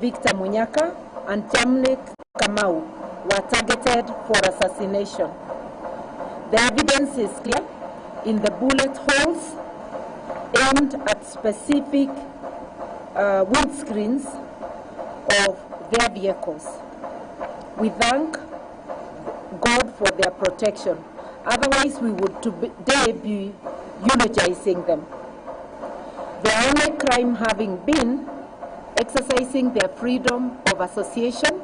Victor Munyaka and Jamnik Kamau were targeted for assassination. The evidence is clear in the bullet holes aimed at specific windscreens of their vehicles. We thank God for their protection. Otherwise, we would today be eulogizing them. Their only crime having been exercising their freedom of association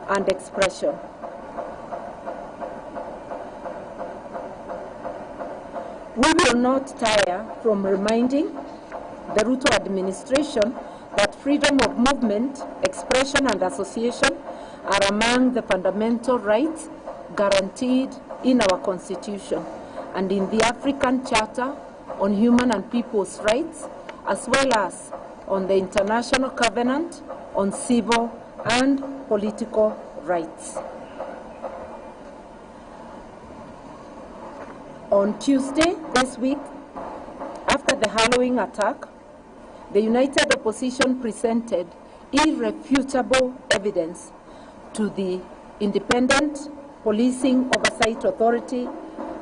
and expression. We will not tire from reminding the Ruto administration that freedom of movement, expression, and association are among the fundamental rights guaranteed in our Constitution and in the African Charter on Human and People's Rights, as well as on the International Covenant on Civil and Political Rights. On Tuesday this week, after the Halloween attack, the United Opposition presented irrefutable evidence to the Independent Policing Oversight Authority,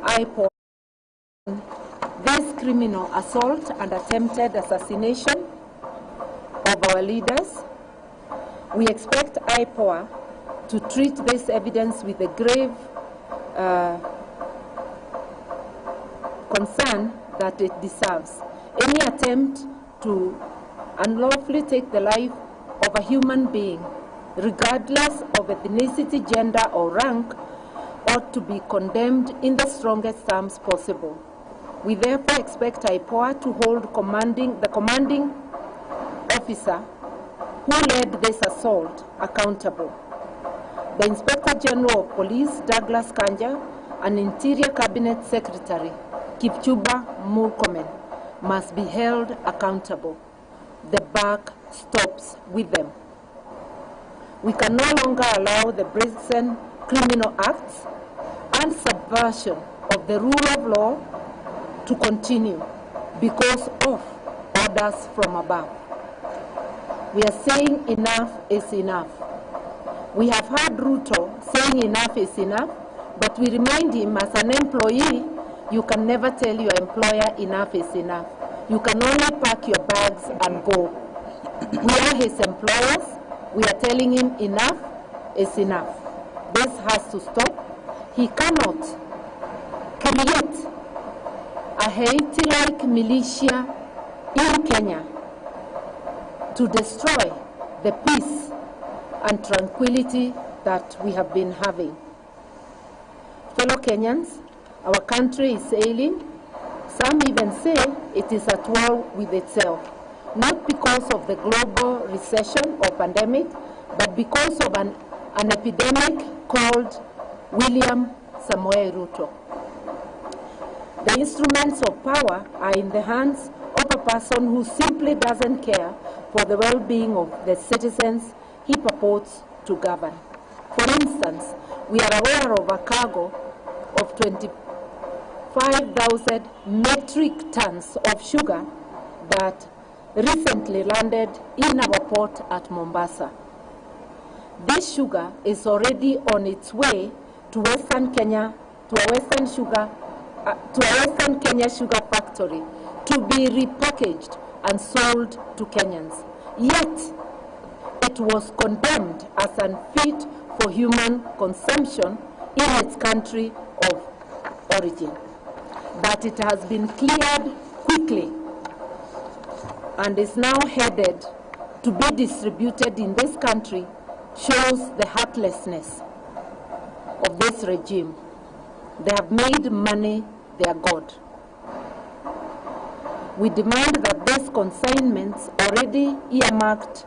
IPOA, this criminal assault and attempted assassination of our leaders. We expect IPOA to treat this evidence with a grave concern that it deserves. Any attempt to unlawfully take the life of a human being, regardless of ethnicity, gender, or rank, ought to be condemned in the strongest terms possible. We therefore expect IPOA to hold the commanding officer who led this assault accountable. The Inspector General of Police, Douglas Kanja, and Interior Cabinet Secretary, Kipchumba Murkomen, must be held accountable. The buck stops with them. We can no longer allow the brazen criminal acts and subversion of the rule of law to continue because of orders from above. We are saying enough is enough. We have heard Ruto saying enough is enough, but we remind him as an employee, you can never tell your employer enough is enough. You can only pack your bags and go. We are his employers. We are telling him enough is enough. This has to stop. He cannot create a Haiti-like militia in Kenya to destroy the peace and tranquility that we have been having. Fellow Kenyans, our country is ailing. Some even say it is at war with itself, not because of the global recession or pandemic, but because of an epidemic called William Samoei Ruto. The instruments of power are in the hands of a person who simply doesn't care for the well-being of the citizens he purports to govern. For instance, we are aware of a cargo of 25,000 metric tons of sugar that recently landed in our port at Mombasa. This sugar is already on its way to Western Kenya, to a Western Kenya sugar factory to be repackaged and sold to Kenyans. Yet, it was condemned as unfit for human consumption in its country of origin. But it has been cleared quickly and is now headed to be distributed in this country, shows the heartlessness of this regime. They have made money their God. We demand that these consignments already earmarked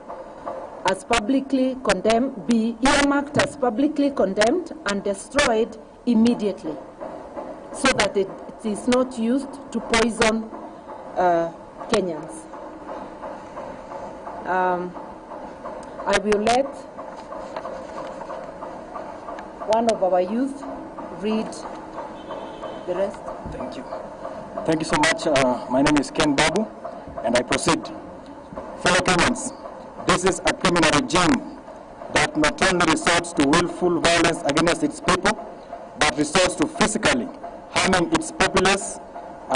as publicly condemned be earmarked as publicly condemned and destroyed immediately, so that it is not used to poison Kenyans. I will let one of our youth read the rest. Thank you. Thank you so much. My name is Ken Babu, and I proceed. Fellow Kenyans, this is a criminal regime that not only resorts to willful violence against its people, but resorts to physically harming its populace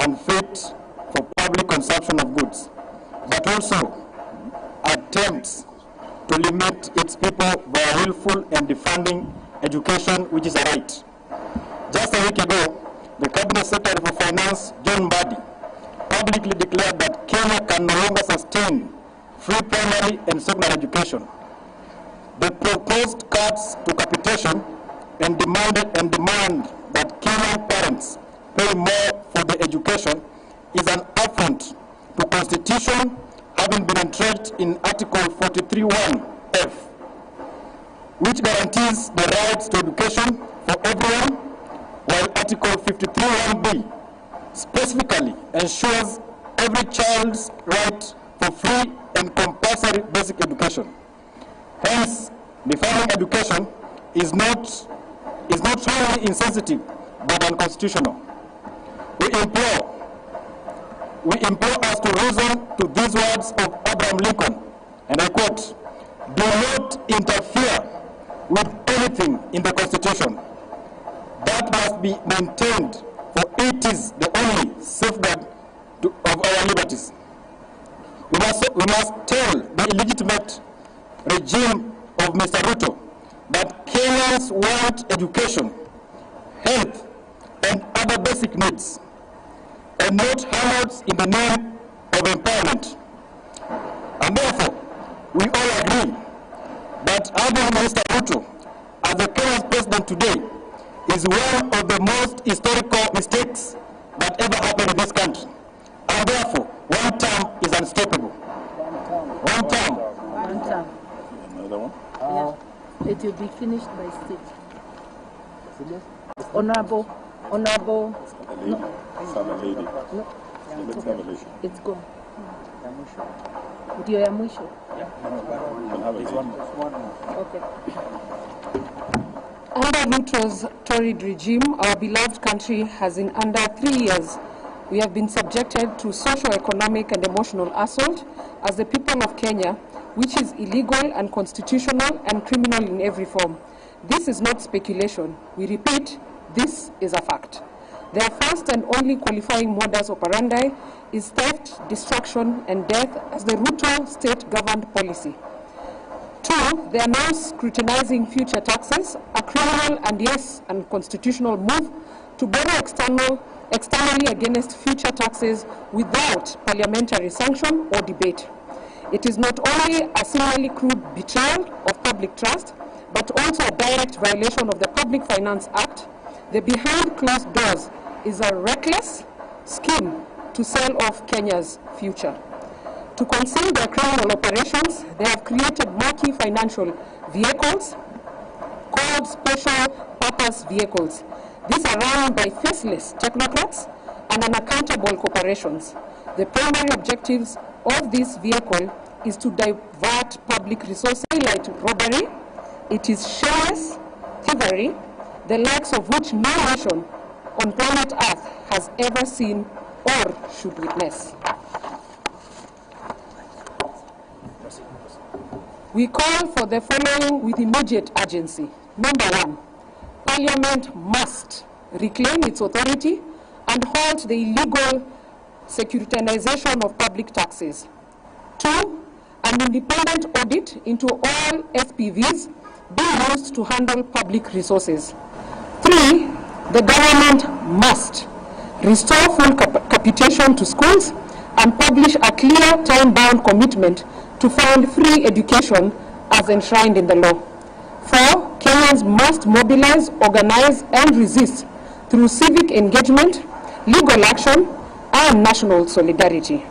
and fit for public consumption of goods, but also attempts to limit its people by willful and defunding education, which is a right. Just a week ago, the Cabinet Secretary for Finance, John Mbadi, publicly declared that Kenya can no longer sustain free primary and secondary education. The proposed cuts to capitation and demand that Kenyan parents pay more for the education is an affront to Constitution, having been entrenched in Article 43(1)(f), which guarantees the rights to education for everyone, while Article 53(1)(b) specifically ensures every child's right for free and compulsory basic education. Hence, defining education is not only insensitive but unconstitutional. We implore us to reason to these words of Abraham Lincoln, and I quote, "Do not interfere with anything in the Constitution. That must be maintained, for it is the only safeguard of our liberties." We must tell the illegitimate regime of Mr. Ruto that Kenyans want education, health, and other basic needs, and not handouts in the name of empowerment. And therefore, we all agree that having Mr. Ruto as the Kenyan president today is one of the most historical mistakes that ever happened in this country. And therefore, one term is unstoppable. One term. One term. Another one? Yeah. It will be finished by state. Honorable. Lady. No. Let's have a lady. It's gone. Ndio ya mwisho. Okay. Under Ruto's torrid regime, our beloved country has in under 3 years, we have been subjected to socio-economic and emotional assault as the people of Kenya, which is illegal, unconstitutional, and criminal in every form. This is not speculation. We repeat, this is a fact. Their first and only qualifying modus operandi is theft, destruction, and death as the Ruto state-governed policy. 2, they are now scrutinizing future taxes, a criminal and yes, unconstitutional move to borrow externally against future taxes without parliamentary sanction or debate. It is not only a similarly crude betrayal of public trust, but also a direct violation of the Public Finance Act. The behind closed doors is a reckless scheme to sell off Kenya's future. To conceal their criminal operations, they have created murky financial vehicles called special purpose vehicles. These are run by faceless technocrats and unaccountable corporations. The primary objectives of this vehicle is to divert public resources like robbery. It is shameless thievery, the likes of which no nation on planet Earth has ever seen or should witness. We call for the following with immediate urgency. Number 1, Parliament must reclaim its authority and halt the illegal securitization of public taxes. 2, an independent audit into all SPVs being used to handle public resources. 3, the government must restore full capitation to schools and publish a clear time-bound commitment to fund free education as enshrined in the law. 4, Kenyans must mobilize, organize, and resist through civic engagement, legal action, and national solidarity.